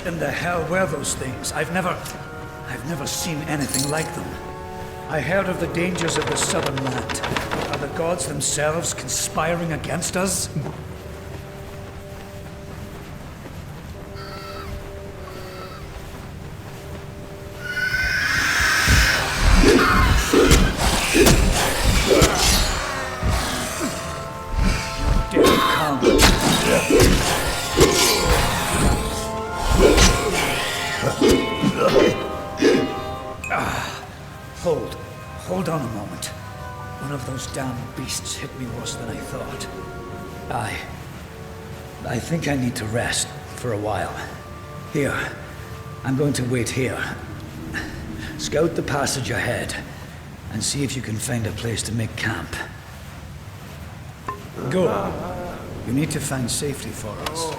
in the hell were those things? I've never seen anything like them. I heard of the dangers of the southern land. Are the gods themselves conspiring against us? Hold on a moment. One of those damn beasts hit me worse than I thought. I think I need to rest for a while. Here, I'm going to wait here. Scout the passage ahead, and see if you can find a place to make camp. Go. You need to find safety for us.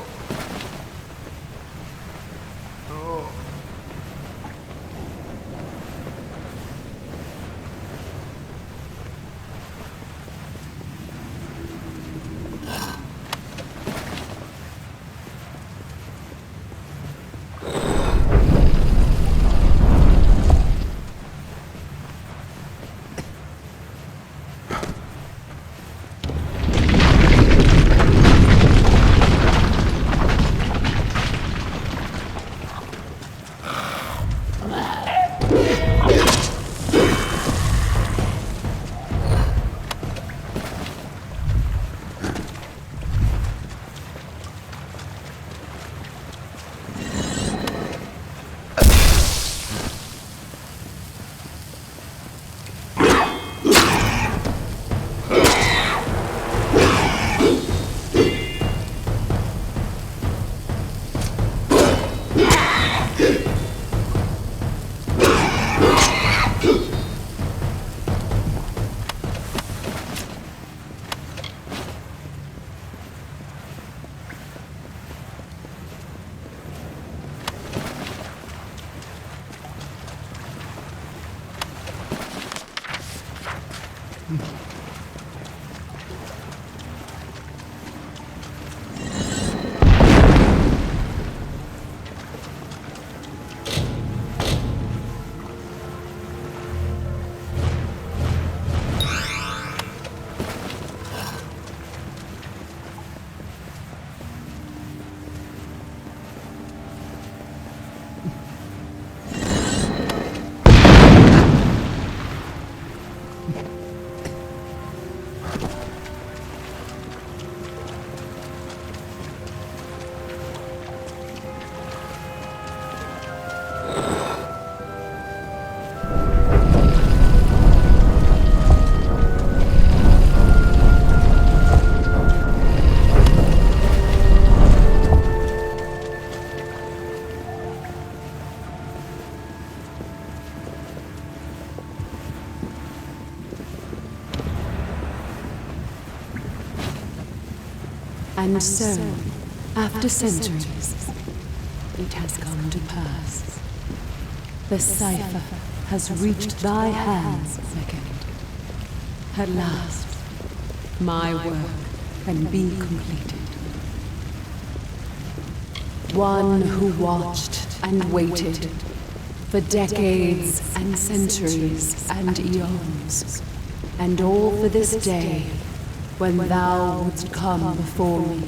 And so, after centuries, it has come to pass. The cipher has reached thy hands, second. At last, my work can be completed. One who watched and waited for decades and centuries and eons, and all for this day when thou wouldst come before me.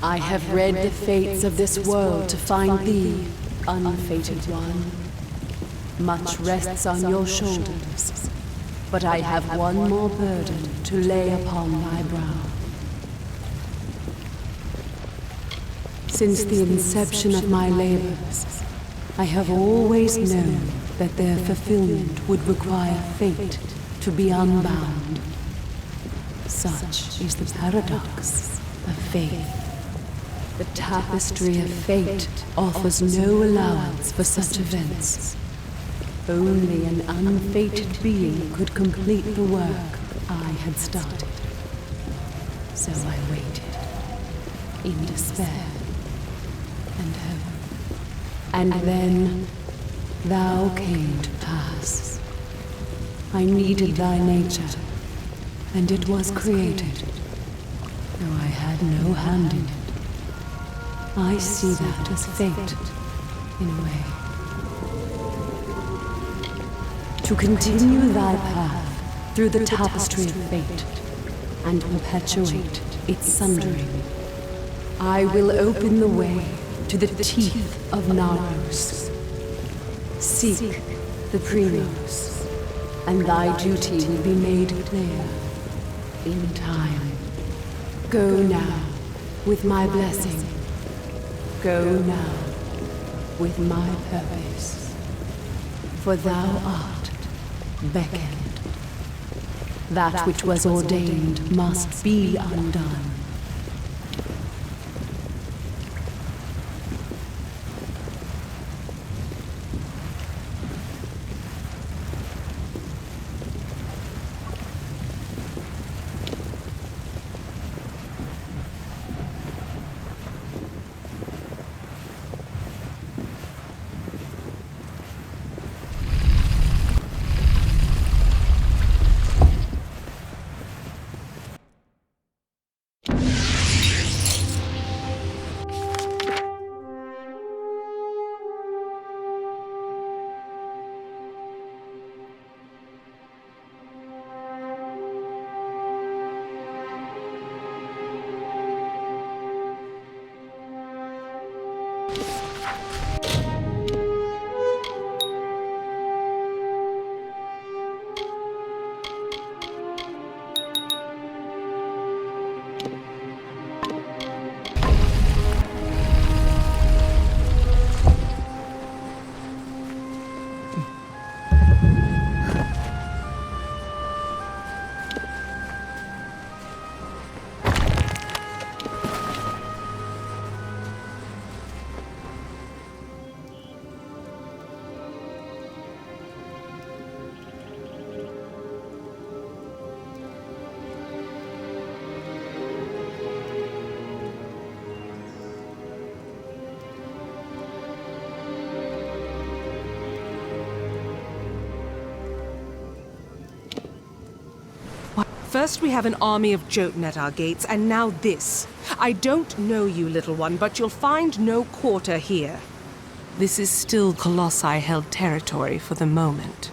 I have read the fates of this world to find thee, unfated one. Much rests on your shoulders, but I have one more burden to lay upon thy brow. Since the inception of my labors, I have always known that their fulfillment would require fate to be unbound. Such is the paradox of faith. The tapestry of fate offers no allowance for such events. Only an unfated being could complete the work I had started. So I waited, in despair and hope. And then thou came to pass. I needed thy nature, and it was created, though I had no hand in it. I see that as fate, in a way. To continue thy path through the tapestry of fate, and perpetuate its sundering, I will open the way to the teeth of Naros. Seek the Primos, and thy duty will be made clear in time. Go now with my blessing. Go now with my purpose. For thou art beckoned. That which was ordained must be undone. First we have an army of Jotun at our gates, and now this. I don't know you, little one, but you'll find no quarter here. This is still Colossi-held territory for the moment.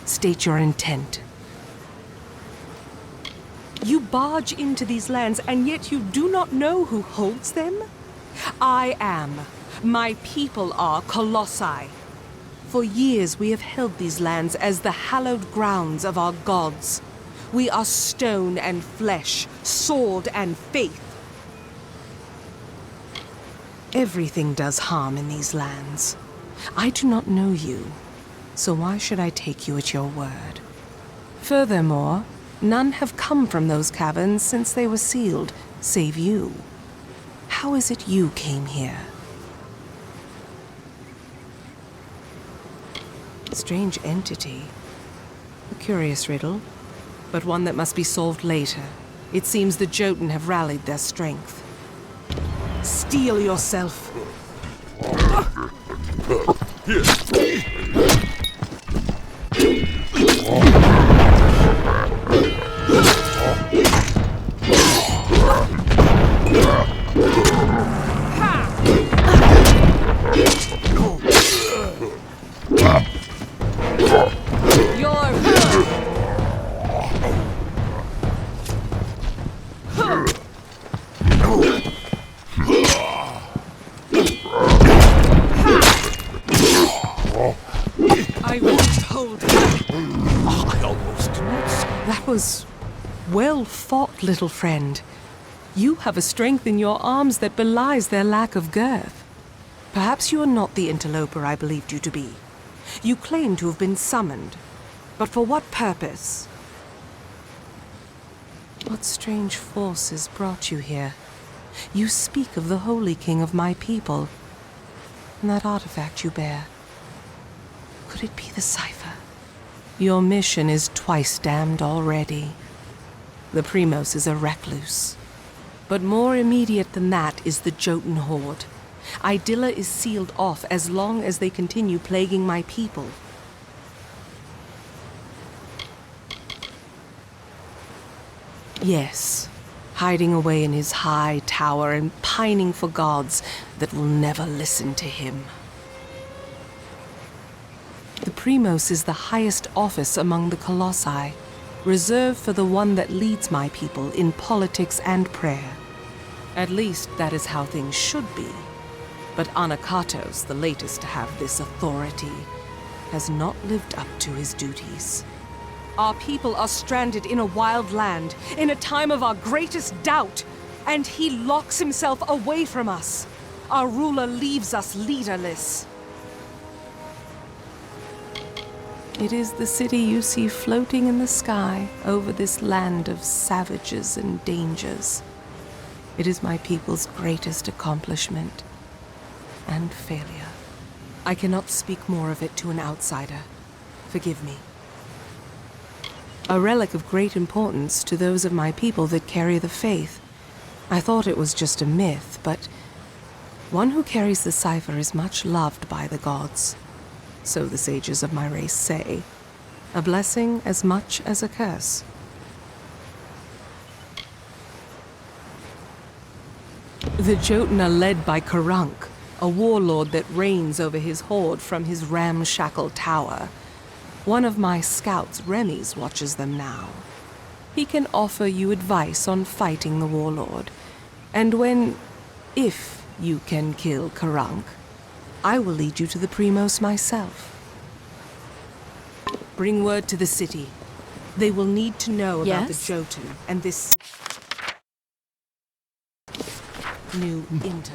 State your intent. You barge into these lands, and yet you do not know who holds them? I am. My people are Colossi. For years we have held these lands as the hallowed grounds of our gods. We are stone and flesh, sword and faith. Everything does harm in these lands. I do not know you, so why should I take you at your word? Furthermore, none have come from those caverns since they were sealed, save you. How is it you came here? Strange entity. A curious riddle, but one that must be solved later. It seems the Jotun have rallied their strength. Steel yourself. That was well fought, little friend. You have a strength in your arms that belies their lack of girth. Perhaps you are not the interloper I believed you to be. You claim to have been summoned, but for what purpose? What strange forces brought you here? You speak of the Holy King of my people, and that artifact you bear. Could it be the cipher? Your mission is twice damned already. The Primos is a recluse. But more immediate than that is the Jotun horde. Idylla is sealed off as long as they continue plaguing my people. Yes, hiding away in his high tower and pining for gods that will never listen to him. The Primos is the highest office among the Colossi, reserved for the one that leads my people in politics and prayer. At least that is how things should be. But Anakatos, the latest to have this authority, has not lived up to his duties. Our people are stranded in a wild land, in a time of our greatest doubt, and he locks himself away from us. Our ruler leaves us leaderless. It is the city you see floating in the sky over this land of savages and dangers. It is my people's greatest accomplishment and failure. I cannot speak more of it to an outsider. Forgive me. A relic of great importance to those of my people that carry the faith. I thought it was just a myth, but one who carries the cipher is much loved by the gods. So the sages of my race say. A blessing as much as a curse. The Jotun are led by Karunk, a warlord that reigns over his horde from his ramshackle tower. One of my scouts, Remy's, watches them now. He can offer you advice on fighting the warlord. And if you can kill Karunk, I will lead you to the Primos myself. Bring word to the city. They will need to know about the Jotun and this new interlope.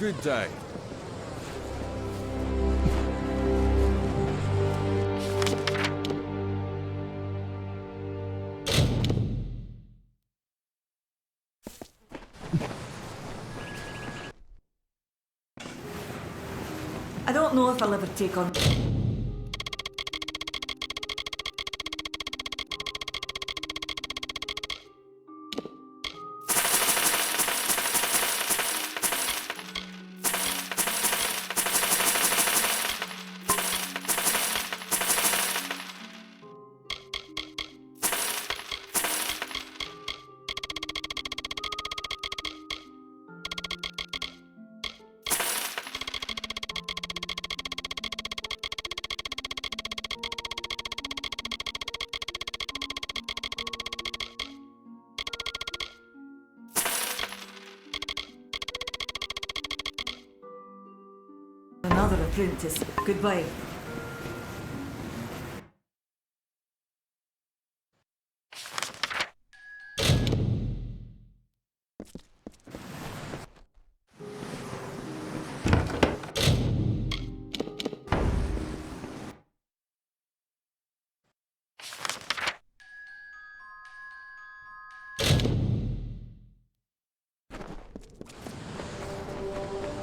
Good day. I don't know if I'll ever take on... another apprentice. Goodbye.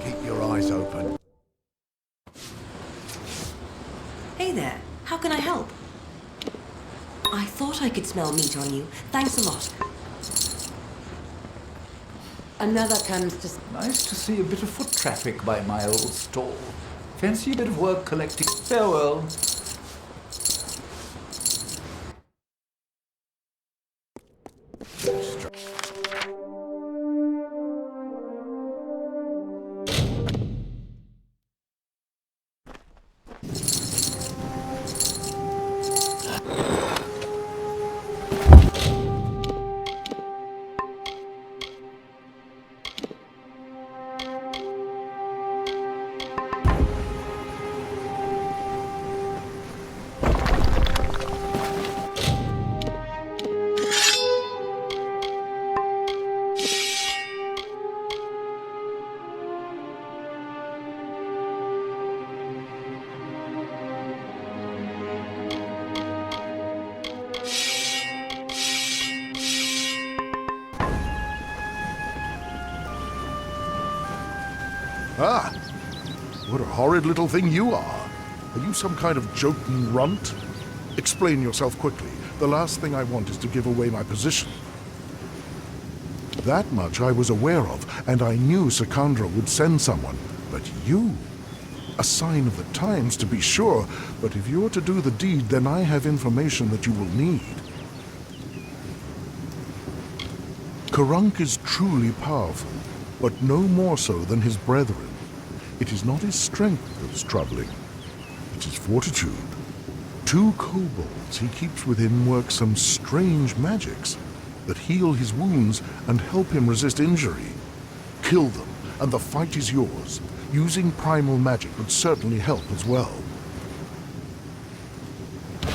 Keep your eyes open. Hey there, how can I help? I thought I could smell meat on you. Thanks a lot. Another comes to... Nice to see a bit of foot traffic by my old stall. Fancy a bit of work collecting. Farewell. Ah! What a horrid little thing you are. Are you some kind of Jotun runt? Explain yourself quickly. The last thing I want is to give away my position. That much I was aware of, and I knew Sakandra would send someone. But you? A sign of the times, to be sure, but if you're to do the deed, then I have information that you will need. Karunk is truly powerful, but no more so than his brethren. It is not his strength that's troubling, it is fortitude. 2 kobolds he keeps with him work some strange magics that heal his wounds and help him resist injury. Kill them, and the fight is yours. Using primal magic would certainly help as well.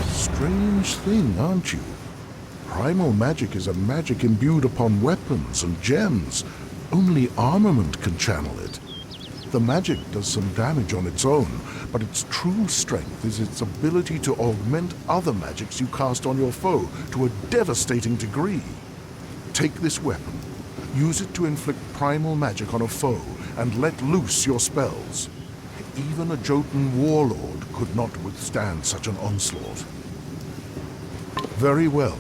Strange thing, aren't you? Primal magic is a magic imbued upon weapons and gems. Only armament can channel it. The magic does some damage on its own, but its true strength is its ability to augment other magics you cast on your foe to a devastating degree. Take this weapon, use it to inflict primal magic on a foe, and let loose your spells. Even a Jotun warlord could not withstand such an onslaught. Very well.